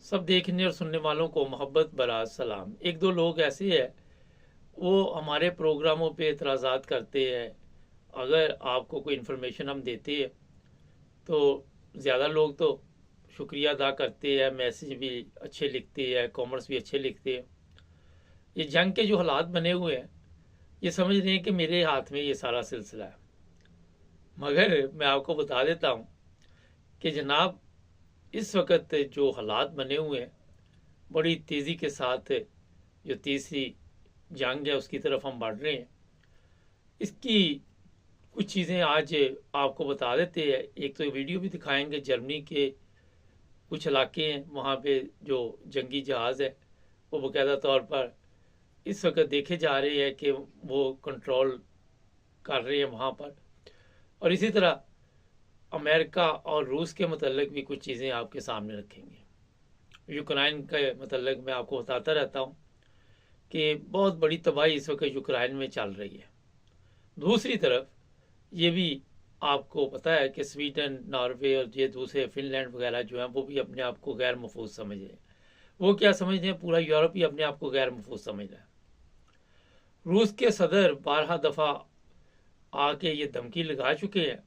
सब देखने और सुनने वालों को मोहब्बत भरा सलाम। एक दो लोग ऐसे हैं, वो हमारे प्रोग्रामों पे एतराज़ात करते हैं। अगर आपको कोई इन्फॉर्मेशन हम देते हैं तो ज़्यादा लोग तो शुक्रिया अदा करते हैं, मैसेज भी अच्छे लिखते हैं, कॉमेंट्स भी अच्छे लिखते हैं। ये जंग के जो हालात बने हुए हैं, ये समझ रहे हैं कि मेरे हाथ में ये सारा सिलसिला है। मगर मैं आपको बता देता हूँ कि जनाब, इस वक्त जो हालात बने हुए हैं, बड़ी तेज़ी के साथ जो तीसरी जंग है उसकी तरफ हम बढ़ रहे हैं। इसकी कुछ चीज़ें आज आपको बता देते हैं। एक तो वीडियो भी दिखाएंगे, जर्मनी के कुछ इलाके हैं वहाँ पे जो जंगी जहाज़ है वो बाकायदा तौर पर इस वक्त देखे जा रहे हैं कि वो कंट्रोल कर रहे हैं वहाँ पर। और इसी तरह अमेरिका और रूस के मतलब भी कुछ चीज़ें आपके सामने रखेंगे। यूक्रेन के मतलब मैं आपको बताता रहता हूँ कि बहुत बड़ी तबाही इस वक्त यूक्रेन में चल रही है। दूसरी तरफ ये भी आपको पता है कि स्वीडन, नॉर्वे और ये दूसरे फिनलैंड वगैरह जो हैं वो भी अपने आप को गैर महफूज समझ रहे हैं। वो क्या समझ रहे हैं, पूरा यूरोप ही अपने आप को गैर महफूज समझ रहा है। रूस के सदर 12 दफ़ा आके ये धमकी लगा चुके हैं।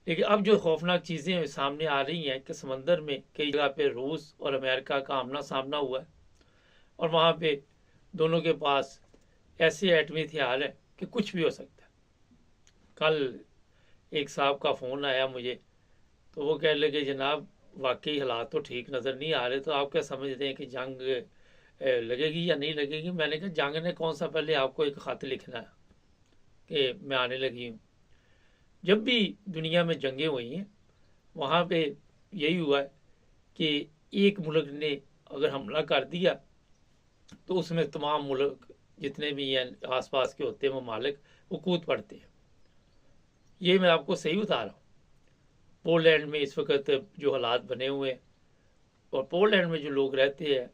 लेकिन अब जो खौफनाक चीज़ें सामने आ रही हैं कि समंदर में कई जगह पे रूस और अमेरिका का आमना सामना हुआ है और वहाँ पे दोनों के पास ऐसे एटमी हथियार है कि कुछ भी हो सकता है। कल एक साहब का फ़ोन आया मुझे, तो वो कह लगे जनाब वाकई हालात तो ठीक नज़र नहीं आ रहे, तो आप क्या समझते हैं कि जंग लगेगी या नहीं लगेगी। मैंने कहा जंग ने कौन सा पहले आपको एक ख़त लिखना है कि मैं आने लगी हूँ। जब भी दुनिया में जंगें हुई हैं वहाँ पे यही हुआ है कि एक मुल्क ने अगर हमला कर दिया तो उसमें तमाम मुल्क जितने भी हैं आसपास के होते हैं ममालिक, वो कूद पड़ते हैं। ये मैं आपको सही बता रहा हूँ। पोलैंड में इस वक्त जो हालात बने हुए हैं और पोलैंड में जो लोग रहते हैं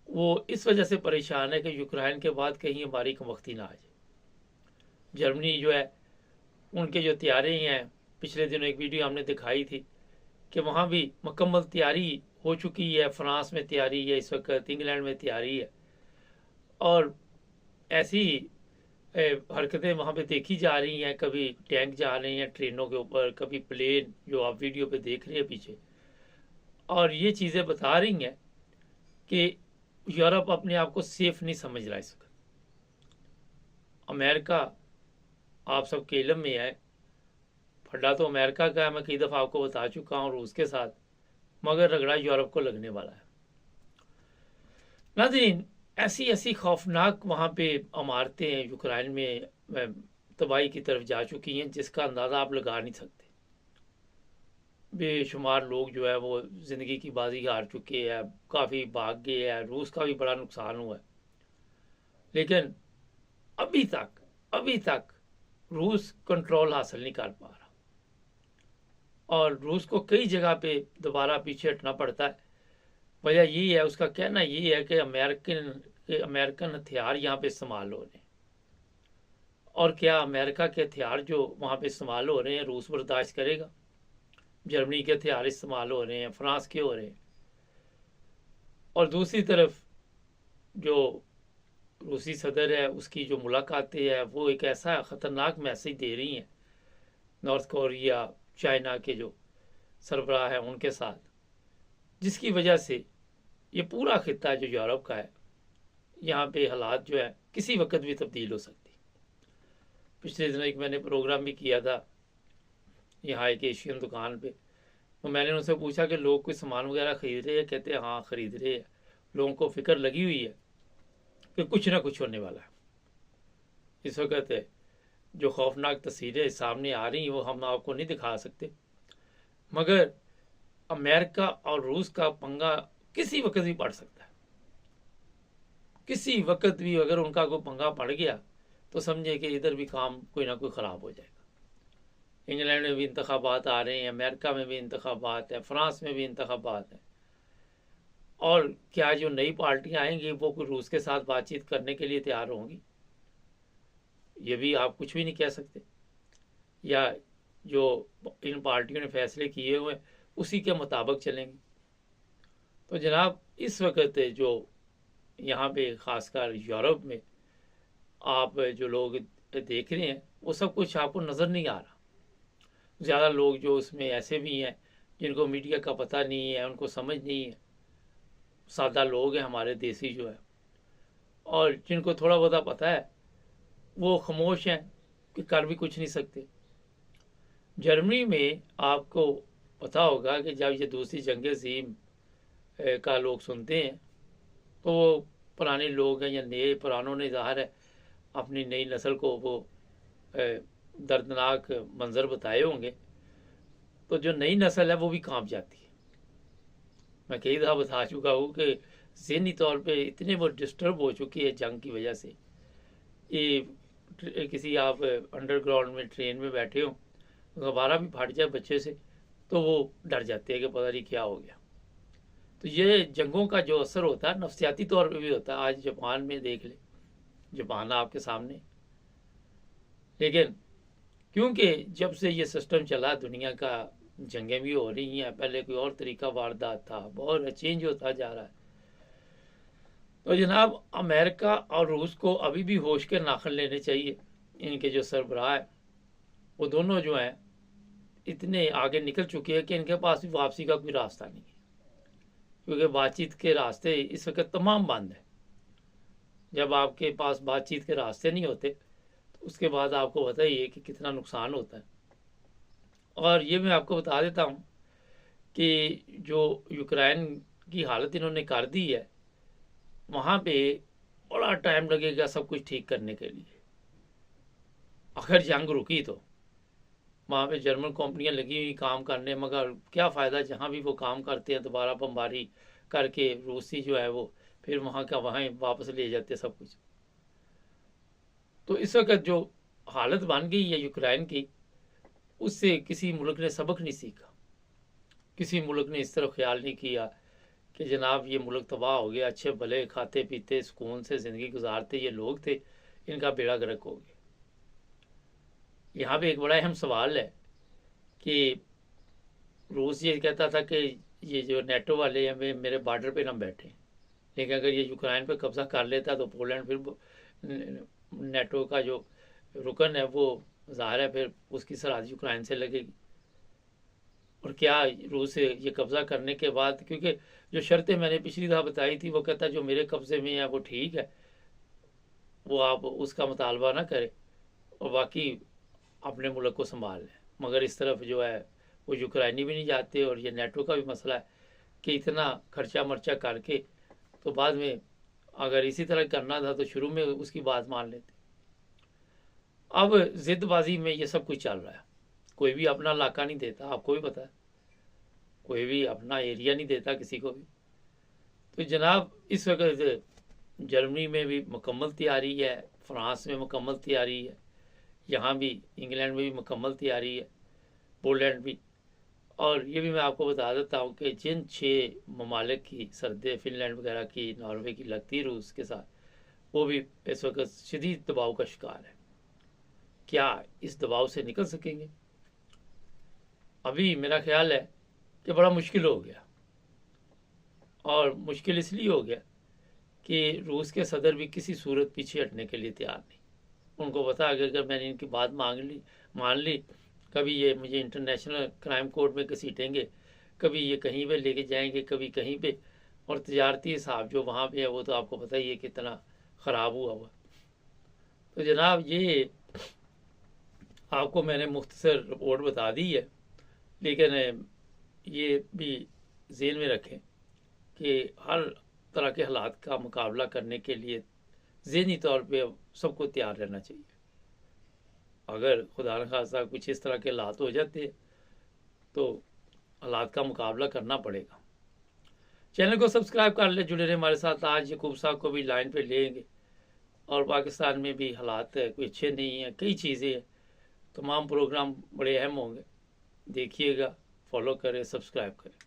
वो इस वजह से परेशान है कि यूक्रेन के बाद कहीं हमारी कमबख्ती ना आ जाए। जर्मनी जो है उनके जो तैयारी हैं, पिछले दिनों एक वीडियो हमने दिखाई थी कि वहाँ भी मुकम्मल तैयारी हो चुकी है। फ्रांस में तैयारी है इस वक्त, इंग्लैंड में तैयारी है और ऐसी हरकतें वहाँ पे देखी जा रही हैं। कभी टैंक जा रहे हैं ट्रेनों के ऊपर, कभी प्लेन जो आप वीडियो पे देख रहे हैं पीछे। और ये चीज़ें बता रही हैं कि यूरोप अपने आप को सेफ नहीं समझ रहा इस वक्त। अमेरिका आप सबके इल्म में है, फड्डा तो अमेरिका का है, मैं कई दफ़ा आपको बता चुका हूँ, रूस के साथ, मगर रगड़ा यूरोप को लगने वाला है। नाज़रीन, ऐसी ऐसी खौफनाक वहाँ पे इमारतें यूक्रेन में तबाही की तरफ जा चुकी हैं जिसका अंदाज़ा आप लगा नहीं सकते। बेशुमार लोग जो है वो ज़िंदगी की बाजी हार चुके हैं, काफ़ी भाग गए हैं, रूस का भी बड़ा नुकसान हुआ है। लेकिन अभी तक रूस कंट्रोल हासिल नहीं कर पा रहा और रूस को कई जगह पे दोबारा पीछे हटना पड़ता है। वजह यही है, उसका कहना यही है कि अमेरिकन हथियार यहाँ पे इस्तेमाल हो रहे हैं। और क्या अमेरिका के हथियार जो वहाँ पे इस्तेमाल हो रहे हैं रूस बर्दाश्त करेगा? जर्मनी के हथियार इस्तेमाल हो रहे हैं, फ्रांस के हो रहे हैं। और दूसरी तरफ जो रूसी सदर है उसकी जो मुलाकातें है वो एक ऐसा ख़तरनाक मैसेज दे रही हैं नॉर्थ कोरिया, चाइना के जो सरबराह हैं उनके साथ, जिसकी वजह से ये पूरा खित्ता जो यूरोप का है, यहाँ पे हालात जो है किसी वक्त भी तब्दील हो सकती। पिछले दिनों एक मैंने प्रोग्राम भी किया था यहाँ एक एशियन दुकान पे, तो मैंने उनसे पूछा कि लोग कोई सामान वगैरह ख़रीद रहे हैं। कहते हैं हाँ ख़रीद रहे हैं, लोगों को फ़िक्र लगी हुई है कि कुछ ना कुछ होने वाला है। इस वक्त जो खौफनाक तस्वीरें सामने आ रही हैं वो हम आपको नहीं दिखा सकते, मगर अमेरिका और रूस का पंगा किसी वक्त भी पड़ सकता है। किसी वक्त भी अगर उनका कोई पंगा पड़ गया तो समझे कि इधर भी काम कोई ना कोई ख़राब हो जाएगा। इंग्लैंड में भी इंतखाबात आ रहे हैं, अमेरिका में भी इंतखाबात है, फ्रांस में भी इंतखाबात है। और क्या जो नई पार्टियां आएंगी वो कोई रूस के साथ बातचीत करने के लिए तैयार होंगी? ये भी आप कुछ भी नहीं कह सकते। या जो इन पार्टियों ने फैसले किए हुए उसी के मुताबिक चलेंगे। तो जनाब इस वक्त जो यहाँ पे ख़ासकर यूरोप में आप जो लोग देख रहे हैं वो सब कुछ आपको नज़र नहीं आ रहा। ज़्यादा लोग जो उसमें ऐसे भी हैं जिनको मीडिया का पता नहीं है, उनको समझ नहीं है, सादा लोग हैं हमारे देसी जो है, और जिनको थोड़ा बहुत पता है वो खामोश हैं कि कर भी कुछ नहीं सकते। जर्मनी में आपको पता होगा कि जब ये दूसरी जंग अज़ीम का लोग सुनते हैं तो वो पुराने लोग हैं या नए, पुरानों ने ज़ाहिर है अपनी नई नस्ल को वो दर्दनाक मंज़र बताए होंगे, तो जो नई नस्ल है वो भी कांप जाती है। मैं कई दफ़ा बता चुका हूँ कि ज़हनी तौर पे इतने वो डिस्टर्ब हो चुकी है जंग की वजह से। ये किसी आप अंडरग्राउंड में ट्रेन में बैठे हो, गबारा भी फट जाए बच्चे से तो वो डर जाते हैं कि पता नहीं क्या हो गया। तो ये जंगों का जो असर होता है नफ्सियाती तौर पे भी होता है। आज जापान में देख ले, जापान आपके सामने, लेकिन क्योंकि जब से ये सिस्टम चला दुनिया का, जंगें भी हो रही हैं, पहले कोई और तरीका वारदात था, बहुत चेंज होता जा रहा है। तो जनाब अमेरिका और रूस को अभी भी होश के नाखन लेने चाहिए। इनके जो सरबराह है वो दोनों जो हैं इतने आगे निकल चुके हैं कि इनके पास भी वापसी का कोई रास्ता नहीं है, क्योंकि बातचीत के रास्ते इस वक्त तमाम बंद हैं। जब आपके पास बातचीत के रास्ते नहीं होते तो उसके बाद आपको पता ही है कि कितना नुकसान होता है। और ये मैं आपको बता देता हूँ कि जो यूक्रेन की हालत इन्होंने कर दी है, वहाँ पे बड़ा टाइम लगेगा सब कुछ ठीक करने के लिए। अगर जंग रुकी तो वहाँ पे जर्मन कंपनियां लगी हुई काम करने, मगर क्या फ़ायदा, जहाँ भी वो काम करते हैं दोबारा बमबारी करके रूसी जो है वो फिर वहाँ का वहाँ वापस ले जाते सब कुछ। तो इस वक्त जो हालत बन गई है यूक्रेन की, उससे किसी मुल्क ने सबक नहीं सीखा। किसी मुल्क ने इस तरफ ख्याल नहीं किया कि जनाब ये मुल्क तबाह हो गया, अच्छे भले खाते पीते सुकून से ज़िंदगी गुजारते ये लोग थे, इनका बेड़ा गर्क हो गया। यहाँ पे एक बड़ा अहम सवाल है कि रूस ये कहता था कि ये जो नेटो वाले हैं मेरे बॉर्डर पे ना बैठे, लेकिन अगर ये यूक्रेन पे कब्जा कर लेता तो पोलैंड फिर नेटो का जो रुकन है वो ज़ाहिर है फिर उसकी सरहद यूक्रेन से लगेगी। और क्या रूस ये कब्जा करने के बाद, क्योंकि जो शर्तें मैंने पिछली दफ़ा बताई थी वो कहता जो मेरे कब्जे में है वो ठीक है, वो आप उसका मुतालबा ना करें और बाकी अपने मुल्क को संभाल लें। मगर इस तरफ जो है वो यूक्रेनी भी नहीं जाते, और ये नेटो का भी मसला है कि इतना खर्चा मर्चा करके तो बाद में अगर इसी तरह करना था तो शुरू में उसकी बात मान लेते। अब जिद्दबाजी में ये सब कुछ चल रहा है। कोई भी अपना इलाका नहीं देता, आपको भी पता है, कोई भी अपना एरिया नहीं देता किसी को भी। तो जनाब इस वक्त जर्मनी में भी मुकम्मल तैयारी है, फ्रांस में मुकम्मल तैयारी है, यहाँ भी इंग्लैंड में भी मुकम्मल तैयारी है, पोलैंड भी। और ये भी मैं आपको बता देता हूँ कि जिन 6 ममालिक की सरहदें फिनलैंड वगैरह की, नॉर्वे की लगती रूस के साथ, वो भी इस वक्त शदीद दबाव का शिकार है। क्या इस दबाव से निकल सकेंगे? अभी मेरा ख्याल है कि बड़ा मुश्किल हो गया, और मुश्किल इसलिए हो गया कि रूस के सदर भी किसी सूरत पीछे हटने के लिए तैयार नहीं। उनको पता अगर मैंने इनकी बात मान ली, कभी ये मुझे इंटरनेशनल क्राइम कोर्ट में घसीटेंगे, कभी ये कहीं पे लेके जाएंगे, कभी कहीं पे, और तजारती हिसाब जो वहाँ पे है वो तो आपको पता ही है कितना ख़राब हुआ। तो जनाब ये आपको मैंने मुख्तसर रिपोर्ट बता दी है, लेकिन ये भी ज़हन में रखें कि हर तरह के हालात का मुकाबला करने के लिए ज़हनी तौर पे सबको तैयार रहना चाहिए। अगर खुदा न खास्ता कुछ इस तरह के हालात हो जाते तो हालात का मुकाबला करना पड़ेगा। चैनल को सब्सक्राइब कर ले, जुड़े रहे हमारे साथ। आज यकूब साहब को भी लाइन पे लेंगे, और पाकिस्तान में भी हालात कोई अच्छे नहीं हैं, कई चीज़ें हैं, तमाम प्रोग्राम बड़े अहम होंगे। देखिएगा, फॉलो करें, सब्सक्राइब करें।